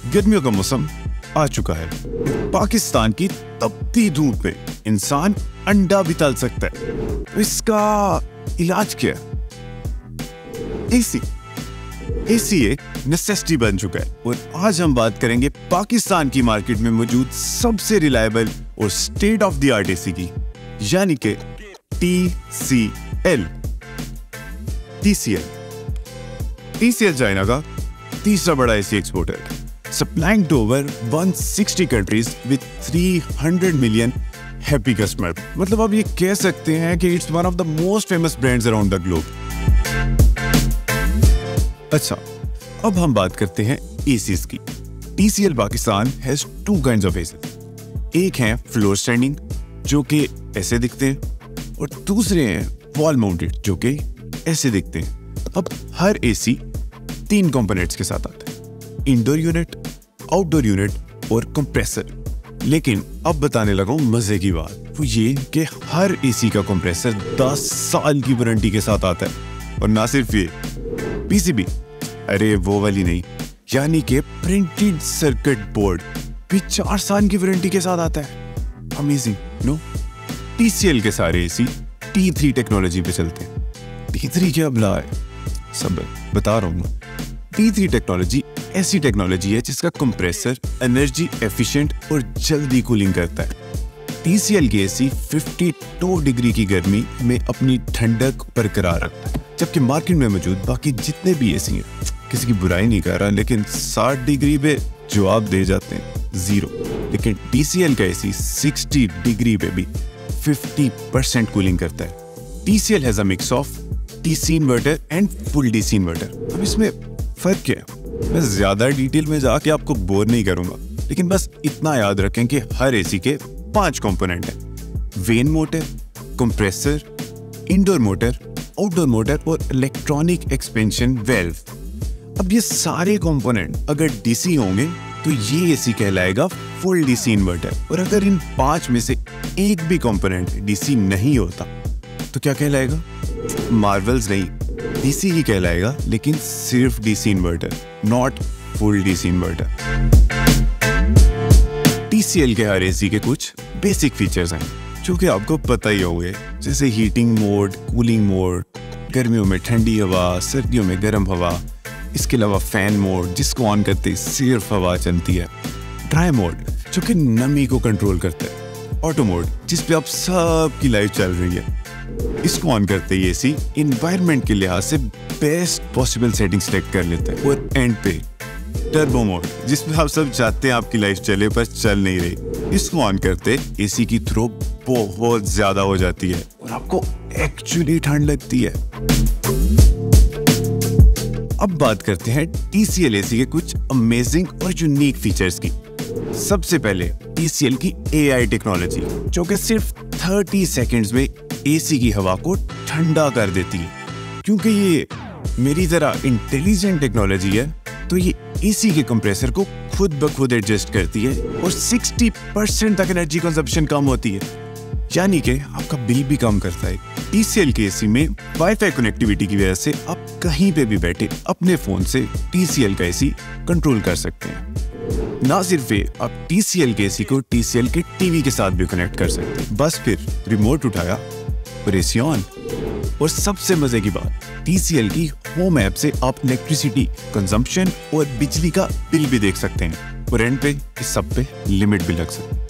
गर्मियों का मौसम आ चुका है। पाकिस्तान की तपती धूप में इंसान अंडा भी तल सकता है, तो इसका इलाज क्या है? एसी एक नेसेसिटी बन चुका है और आज हम बात करेंगे पाकिस्तान की मार्केट में मौजूद सबसे रिलायबल और state of the art AC की, यानी कि TCL चाइना का तीसरा बड़ा AC exporter, supplying to over 160 countries with 300 million happy customer. मतलब आप ये कह सकते हैं कि it's one of the most famous brands around the globe. अच्छा, अब हम बात करते हैं एसीज की। TCL Pakistan has two kinds of AC. एक है फ्लोर स्टैंडिंग जो कि ऐसे दिखते हैं, और दूसरे हैं वॉल माउंटेड जो कि ऐसे दिखते हैं। अब हर एसी 3 कंपोनेंट्स के साथ आता है, इंडोर यूनिट, आउटडोर यूनिट और कंप्रेसर। लेकिन अब बताने लगा हूं मजे की बात, वो ये कि हर एसी का कंप्रेसर 10 साल की वारंटी के साथ आता है। और ना सिर्फ ये, PCB, अरे वो वाली नहीं, यानी कि प्रिंटेड सर्किट बोर्ड भी 4 साल की वारंटी के साथ आता है। Amazing no? TCL के सारे एसी T3 टेक्नोलॉजी पे चलते हैं। T3 क्या बला है? सब बता रहा हूँ। T3 टेक्नोलॉजी ऐसी टेक्नोलॉजी है जिसका कंप्रेसर एनर्जी एफिशिएंट और जल्दी कूलिंग करता है। TCL के एसी 52 डिग्री की गर्मी में अपनी ठंडक बरकरार रखता है, जबकि मार्केट में मौजूद बाकी जितने भी एसी हैं, किसी की बुराई नहीं कर रहा, लेकिन 60 डिग्री पे जवाब दे जाते हैं, 0। लेकिन TCL का एसी 60 डिग्री पे भी 50% कूलिंग करता है। TCL has a mix of DC inverter and full DC inverter. अब इसमें फर्क क्या है? मैं ज्यादा डिटेल में जाके आपको बोर नहीं करूंगा, लेकिन बस इतना याद रखें कि हर एसी के 5 कंपोनेंट हैं: when motor, compressor, indoor motor, outdoor motor और इलेक्ट्रॉनिक एक्सपेंशन वेल्व। अब ये सारे कंपोनेंट अगर DC होंगे तो ये एसी कहलाएगा फुल DC इन्वर्टर, और अगर इन 5 में से एक भी कंपोनेंट DC नहीं होता तो क्या कहलाएगा? मार्वल्स नहीं, DC ही कहलाएगा, लेकिन सिर्फ DC inverter, not full DC inverter. TCL के हर एसी के कुछ बेसिक फीचर्स हैं जो कि आपको पता ही होंगे, जैसे हीटिंग मोड, कूलिंग मोड, गर्मियों में ठंडी हवा, सर्दियों में गर्म हवा। इसके अलावा फैन मोड जिसको ऑन करते सिर्फ हवा चलती है, ड्राई मोड जो कि नमी को कंट्रोल करता है, ऑटो मोड जिस पे आप सबकी लाइफ चल रही है, इसको ऑन करते ही एसी एनवायरनमेंट के लिहाज से बेस्ट पॉसिबल सेटिंग सेलेक्ट कर लेता है, और एंड पे टर्बो मोड जिसमें आप सब चाहते हैं आपकी लाइफ चले पर चल नहीं रही। इसको ऑन करते एसी की थ्रो बहुत ज्यादा हो जाती है और आपको एक्चुअली ठंड लगती है। अब बात करते हैं TCL एसी के कुछ अमेजिंग और यूनिक फीचर्स की। सबसे पहले TCL की AI टेक्नोलॉजी जो कि सिर्फ 30 सेकंड्स में एसी की हवा को ठंडा कर देती है। क्योंकि ये मेरी तरह इंटेलिजेंट टेक्नोलॉजी है, तो ये एसी के कंप्रेसर को खुद ब खुद एडजस्ट करती है और 60% तक एनर्जी कंजप्शन कम होती है, यानी कि आपका बिल भी कम करता है। TCL के एसी में वाईफाई कनेक्टिविटी की वजह से आप कहीं पे भी बैठे अपने फोन से TCL का एसी कंट्रोल कर सकते हैं। ना सिर्फ ये, आप TCL के एसी को TCL के टीवी के साथ भी कनेक्ट कर सकते हैं। बस फिर रिमोट उठाया और एसी ऑन। और सबसे मजे की बात, TCL की होम ऐप से आप इलेक्ट्रिसिटी कंजम्पशन और बिजली का बिल भी देख सकते हैं, और एंड पे इस सब पे लिमिट भी लग सकती है।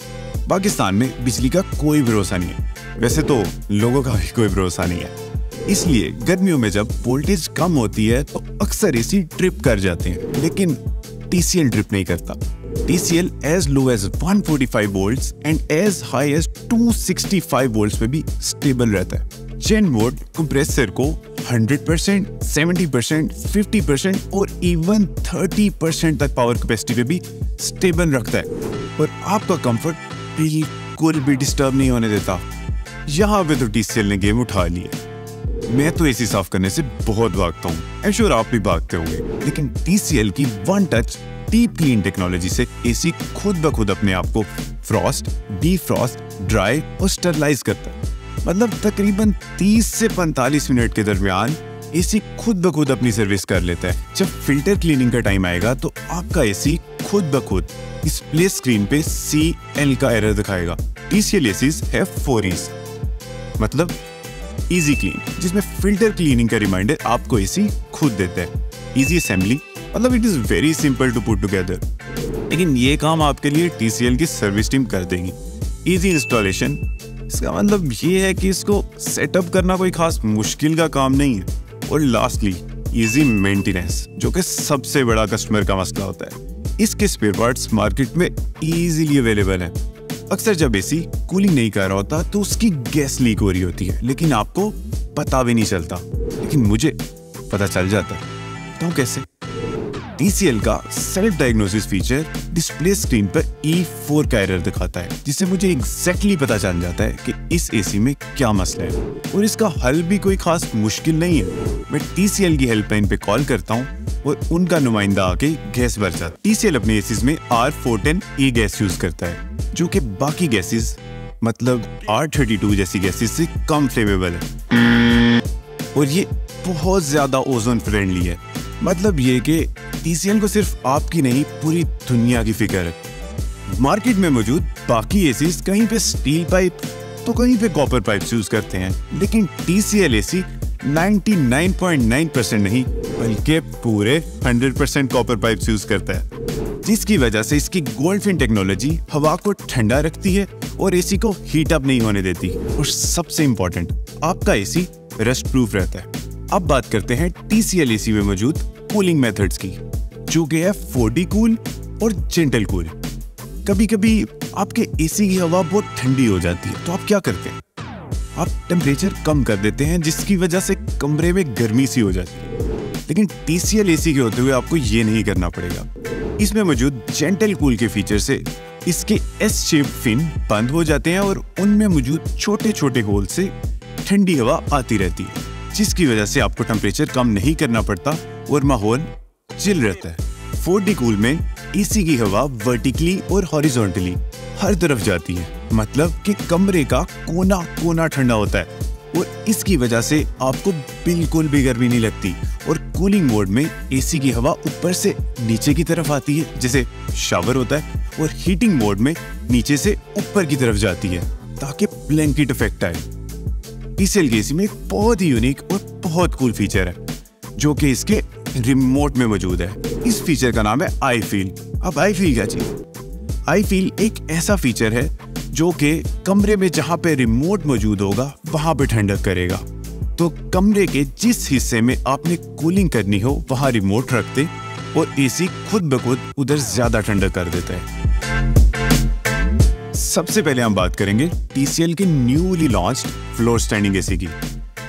पाकिस्तान में बिजली का कोई भरोसा नहीं है, वैसे तो लोगों का भी कोई भरोसा नहीं है, इसलिए गर्मियों में जब वोल्टेज कम होती है तो अक्सर एसी ट्रिप कर जाते हैं, लेकिन TCL ट्रिप नहीं करता। TCL as low as 145 volts and as high as 265 volts पे भी स्टेबल रहता है। जेन मोड कंप्रेसर को 100%, 70%, 50% और इवन 30% तक पावर कैपेसिटी पे भी स्टेबल रखता है, और आपका कंफर्ट बिल्कुल भी डिस्टर्ब नहीं होने देता। यहाँ पे तो TCL ने गेम उठा लिया। मैं तो एसी साफ करने से बहुत भागता हूँ, आई एम श्योर आप भी भागते होंगे, लेकिन TCL की one touch deep clean technology से एसी खुद ब खुद अपने आप को फ्रॉस्ट, डीफ्रॉस्ट, ड्राई और स्टरलाइज करता है। मतलब तकरीबन 30 से 45 मिनट के दरमियान एसी खुद ब खुद अपनी सर्विस कर लेता है। जब फिल्टर क्लीनिंग का टाइम आएगा तो आपका एसी खुद ब खुद डिस्प्ले स्क्रीन पे CL का एरर दिखाएगा। TCL एसीज है 4E's, मतलब इजी क्लीन, जिसमें फिल्टर क्लीनिंग का रिमाइंडर आपको एसी खुद देता है। इजी असेंबली, मतलब it is very simple to put together, लेकिन ये काम आपके लिए TCL की सर्विस टीम कर देगी। इजी इंस्टॉलेशन, इसका मतलब ये है कि इसको सेटअप करना कोई खास मुश्किल का काम नहीं है। और लास्टली इजी मेंटेनेंस, जो कि सबसे बड़ा कस्टमर का मसला होता है। इसके स्पेयर पार्ट्स मार्केट में इजीली अवेलेबल हैं। अक्सर जब एसी कूलिंग नहीं कर रहा होता तो उसकी गैस लीक हो रही होती है, लेकिन आपको पता भी नहीं चलता, लेकिन मुझे पता चल जाता है। तो कैसे? TCL का self diagnosis feature display screen पर E4 का एरर दिखाता है, जिससे मुझे एग्जैक्टली पता चल जाता है कि इस एसी में क्या मसला है। और इसका हल भी कोई खास मुश्किल नहीं है। मैं TCL की हेल्पलाइन पे कॉल करता हूँ और उनका नुमाइंदा आके गैस भर जाता है। TCL अपने एसीज में R410A गैस यूज करता है, जो कि बाकी गैसेस मतलब R32 जैसी गैसेस से कम फ्लेमेबल है, और ये बहुत ज्यादा ओजोन फ्रेंडली है। मतलब ये कि TCL को सिर्फ आपकी नहीं, पूरी दुनिया की फिक्र है। मार्केट में मौजूद बाकी एसीज कहीं पे स्टील पाइप तो कहीं पे कॉपर पाइप्स यूज करते हैं, लेकिन TCL एसी 99.9% नहीं बल्कि पूरे 100% कॉपर पाइप्स यूज करता है, जिसकी वजह से इसकी गोल्डफिन टेक्नोलॉजी हवा को ठंडा रखती है और एसी को हीट अप नहीं होने देती। और सबसे इंपॉर्टेंट, आपका एसी रस्ट प्रूफ रहता है। अब बात करते हैं TCL एसी में मौजूद कूलिंग मेथड्स की, जो कि है 4D कूल और जेंटल कूल। कभी कभी आपके एसी की हवा बहुत ठंडी हो जाती है, तो आप क्या करते हैं? आप टेम्परेचर कम कर देते हैं, जिसकी वजह से कमरे में गर्मी सी हो जाती है। लेकिन TCL एसी के होते हुए आपको ये नहीं करना पड़ेगा। इसमें मौजूद जेंटल कूल के फीचर से इसके S शेप फिन बंद हो जाते हैं और उनमें मौजूद छोटे छोटे होल से ठंडी हवा आती रहती है, जिसकी वजह से आपको टेम्परेचर कम नहीं करना पड़ता और माहौल चिल रहता है। 4D कूल में एसी की हवा वर्टिकली और हॉरिजॉन्टली हर तरफ जाती है, मतलब कि कमरे का कोना कोना ठंडा होता है, और इसकी वजह से आपको बिल्कुल भी गर्मी नहीं लगती। और कूलिंग मोड में एसी की हवा ऊपर से नीचे की तरफ आती है, जैसे शावर होता है, और हीटिंग मोड में नीचे से ऊपर की तरफ जाती है, ताकि ब्लैंकेट इफेक्ट आए। TCL के एसी में एक बहुत ही यूनिक और बहुत कूल फीचर है, जो कि इसके रिमोट में मौजूद है। इस फीचर का नाम है iFeel। अब iFeel क्या चीज? iFeel एक ऐसा फीचर है जो कि कमरे में जहां पे रिमोट मौजूद होगा वहां पे ठंडक करेगा। तो कमरे के जिस हिस्से में आपने कूलिंग करनी हो वहां रिमोट रख दे और एसी खुद ब खुद उधर ज्यादा ठंडक कर देता है। सबसे पहले हम बात करेंगे TCL के newly launched floor standing AC की।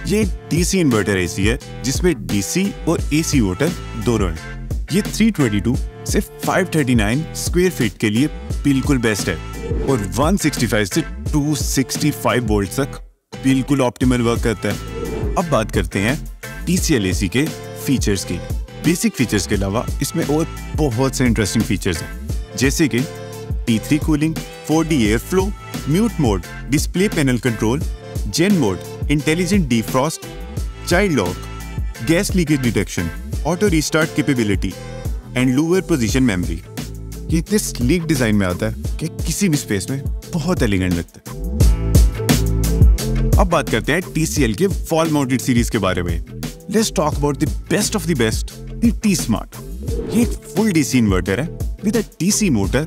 ये DC इन्वर्टर एसी है, जिसमें DC और AC मोटर दोनों हैं। ये 322 से 539 स्क्वायर फीट के लिए बिल्कुल बेस्ट है, और 165 से 265 वोल्ट तक बिल्कुल ऑप्टिमल वर्क करता है। अब बात करते हैं TCL एसी के फीचर्स की। बेसिक फीचर्स के अलावा इसमें और बहुत से इंटरेस्टिंग फीचर्स हैं, जैसे कि T3 cooling, 4D air flow, mute mode, display panel control, zen mode, intelligent defrost, child lock, gas leakage detection, auto restart capability and lower position memory. ये इतने स्लीक डिजाइन में आता है कि किसी भी स्पेस में बहुत एलिगेंट लगता है। अब बात करते हैं TCL के वॉल माउंटेड सीरीज के बारे में। Let's talk about the best of the best, the T-Smart। ये एक फुल DC इन्वर्टर है with a DC motor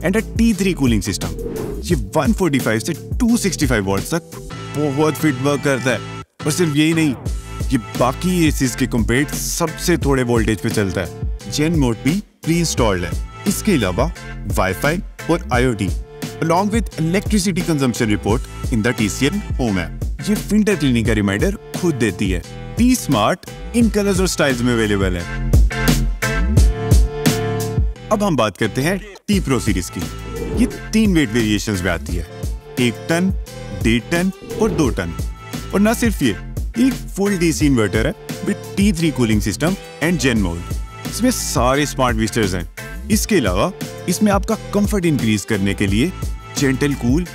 and a T3 cooling system. ये 145 से 265 वोल्ट तक बहुत फिट वर्क करता है। और सिर्फ यही नहीं, ये बाकी एसीज के कंपेयर सबसे थोड़े वोल्टेज पे चलता है। जेन मोड भी प्री इंस्टॉल्ड है। इसके अलावा वाईफाई और IoT along with electricity consumption report in the TCL Home app। ये फिल्टर क्लीनिंग का रिमाइंडर खुद देती है। T-Smart इन कलर्स और स्टाइल्स में अवेलेबल है। अब हम बात करते हैं T-Pro सीरीज की। ये 3 वेट वेरिएशंस में आती है, 1 टन, 1.5 टन और 2 टन। और ना सिर्फ ये एक फुल DC इन्वर्टर है with T3 cooling system and zen mode. इसमें सारे स्मार्ट फीचर्स हैं। इसके अलावा इसमें आपका कंफर्ट इंक्रीज करने के लिए जेंटल कूल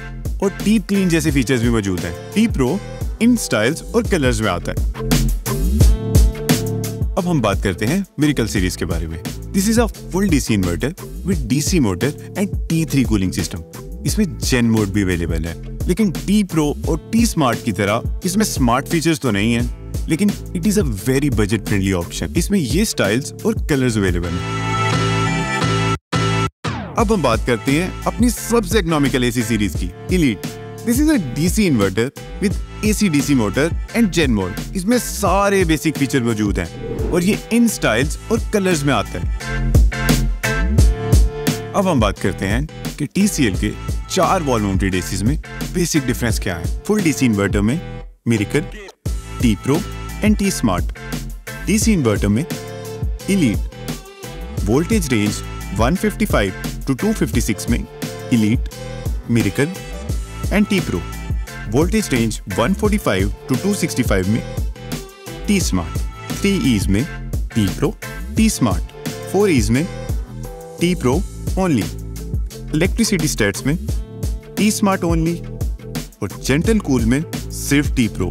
और डीप क्लीन जैसे फीचर्स भी मौजूद हैं। T-Pro इन स्टाइल्स और कलर्स में आता है। अब हम बात करते हैं मिरेकल सीरीज के बारे में। This is a full DC inverter with DC motor and T3 cooling system. इसमें जेन मोड भी अवेलेबल है, लेकिन T Pro और T Smart की तरह इसमें स्मार्ट फीचर्स तो नहीं है, लेकिन it is a very budget friendly option. इसमें ये स्टाइल्स और कलर्स अवेलेबल हैं। अब हम बात करते हैं अपनी सबसे इकोनॉमिकल एसी सीरीज की, elite. This is a DC inverter with AC DC motor and zen mode. इसमें सारे बेसिक फीचर मौजूद हैं और ये इन स्टाइल्स और कलर्स में आता है। अब हम बात करते हैं कि TCL के 4 वॉल माउंटेड एसीज में बेसिक डिफरेंस क्या है। फुल डीसी इन्वर्टर में miracle, T Pro and T Smart। DC inverter में इलीट, वोल्टेज रेंज 155 to 256 में elite, miracle and T Pro। Voltage range 145 to 265 में T Smart। 3E's में T Pro, T Smart। 4E's में T Pro only. Electricity states में T Smart only और gentle cool में सिर्फ T Pro।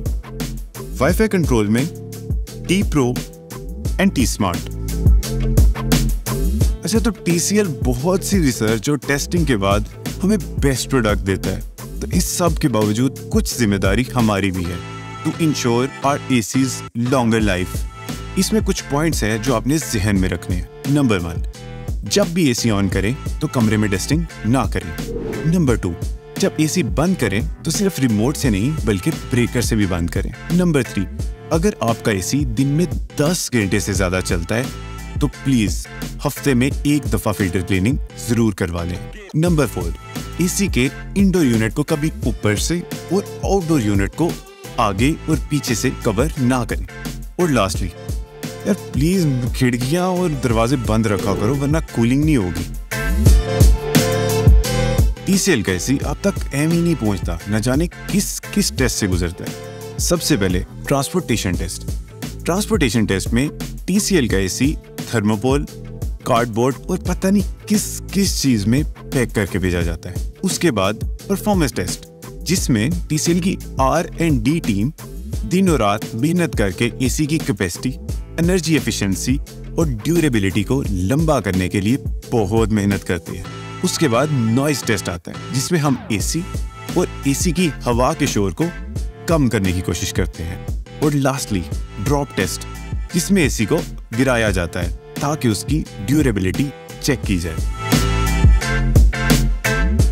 Wifi control में T Pro and T Smart। अच्छा, तो TCL बहुत सी रिसर्च और टेस्टिंग के बाद हमें बेस्ट प्रोडक्ट देता है, तो इस सब के बावजूद कुछ जिम्मेदारी हमारी भी है to ensure our ACs longer life. इसमें कुछ पॉइंट्स हैं जो आपने जहन में रखने हैं। नंबर 1, जब भी एसी ऑन करें तो कमरे में डस्टिंग ना करें। नंबर 2, जब एसी बंद करें तो सिर्फ रिमोट से नहीं बल्कि ब्रेकर से भी बंद करें। नंबर 3, अगर आपका एसी दिन में 10 घंटे से ज्यादा चलता है तो प्लीज हफ्ते में 1 दफा फिल्टर क्लीनिंग जरूर करवा लें। नंबर 4, एसी के इंडोर यूनिट को कभी ऊपर से और आउटडोर यूनिट को आगे और पीछे से कवर ना करें। और लास्टली, यार प्लीज खिड़कियां और दरवाजे बंद रखा करो वरना कूलिंग नहीं होगी। TCL का एसी अब तक एम ही नहीं पहुंचता, न जाने किस किस टेस्ट से गुजरता है। सबसे पहले ट्रांसपोर्टेशन टेस्ट। ट्रांसपोर्टेशन टेस्ट में TCL का एसी थर्मोकोल, कार्डबोर्ड और पता नहीं किस किस चीज में पैक करके भेजा जाता है। उसके बाद परफॉर्मेंस टेस्ट, जिसमें TCL की R&D टीम दिनों रात मेहनत करके एसी की कैपेसिटी, एनर्जी एफिशिएंसी और ड्यूरेबिलिटी को लंबा करने के लिए बहुत मेहनत करती है। उसके बाद नॉइज टेस्ट आता है, जिसमें हम एसी और एसी की हवा के शोर को कम करने की कोशिश करते हैं। और लास्टली ड्रॉप टेस्ट, जिसमें एसी को गिराया जाता है ताकि उसकी ड्यूरेबिलिटी चेक की जाए।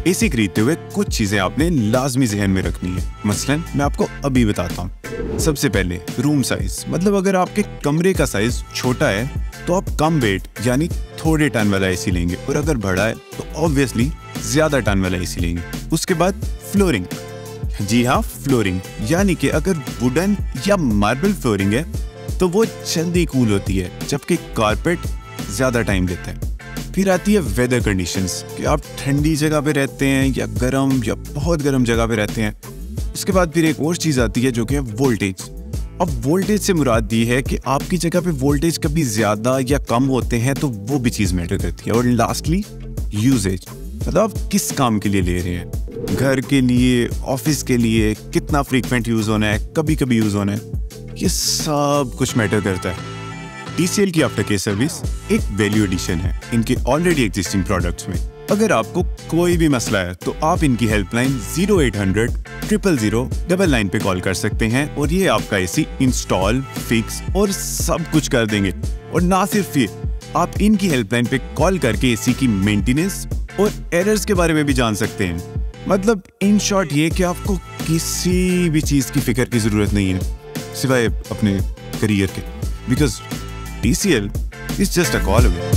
एसी खरीदते हुए कुछ चीजें आपने लाजमी जहन में रखनी है। मसलन मैं आपको अभी बताता हूँ। सबसे पहले रूम साइज, मतलब अगर आपके कमरे का साइज छोटा है तो आप कम वेट यानी थोड़े टन वाला एसी लेंगे, और अगर बड़ा है तो ऑब्वियसली ज्यादा टन वाला एसी लेंगे। उसके बाद फ्लोरिंग, जी हाँ फ्लोरिंग, यानी कि अगर वुडन या मार्बल फ्लोरिंग है तो वो जल्दी कूल होती है, जबकि कारपेट ज्यादा टाइम लेता है। फिर आती है वेदर कंडीशंस, कि आप ठंडी जगह पे रहते हैं या गर्म या बहुत गर्म जगह पे रहते हैं। उसके बाद फिर एक और चीज आती है जो कि है वोल्टेज। अब वोल्टेज से मुराद ये है कि आपकी जगह पे वोल्टेज कभी ज्यादा या कम होते हैं तो वो भी चीज मैटर करती है। और लास्टली यूजेज, मतलब आप किस काम के लिए ले रहे हैं, घर के लिए, ऑफिस के लिए, कितना फ्रीक्वेंट यूज होना है, कभी कभी यूज होना है, ये सब कुछ मैटर करता है। TCL की आफ्टर केयर सर्विस एक वैल्यू एडिशन है इनके ऑलरेडी एग्जिस्टिंग प्रोडक्ट्स में। अगर आपको कोई भी मसला है तो आप इनकी हेल्पलाइन 0800 000 99 पे कॉल कर सकते हैं और ये आपका एसी इंस्टॉल, फिक्स और सब कुछ कर देंगे। और ना सिर्फ ये, आप इनकी हेल्पलाइन पे कॉल करके एसी की मेंटेनेंस और एरर्स के बारे में भी जान सकते हैं। मतलब इन शॉर्ट ये कि आपको किसी भी चीज की फिक्र की जरूरत नहीं है सिवाय अपने करियर के, because TCL is just a call away.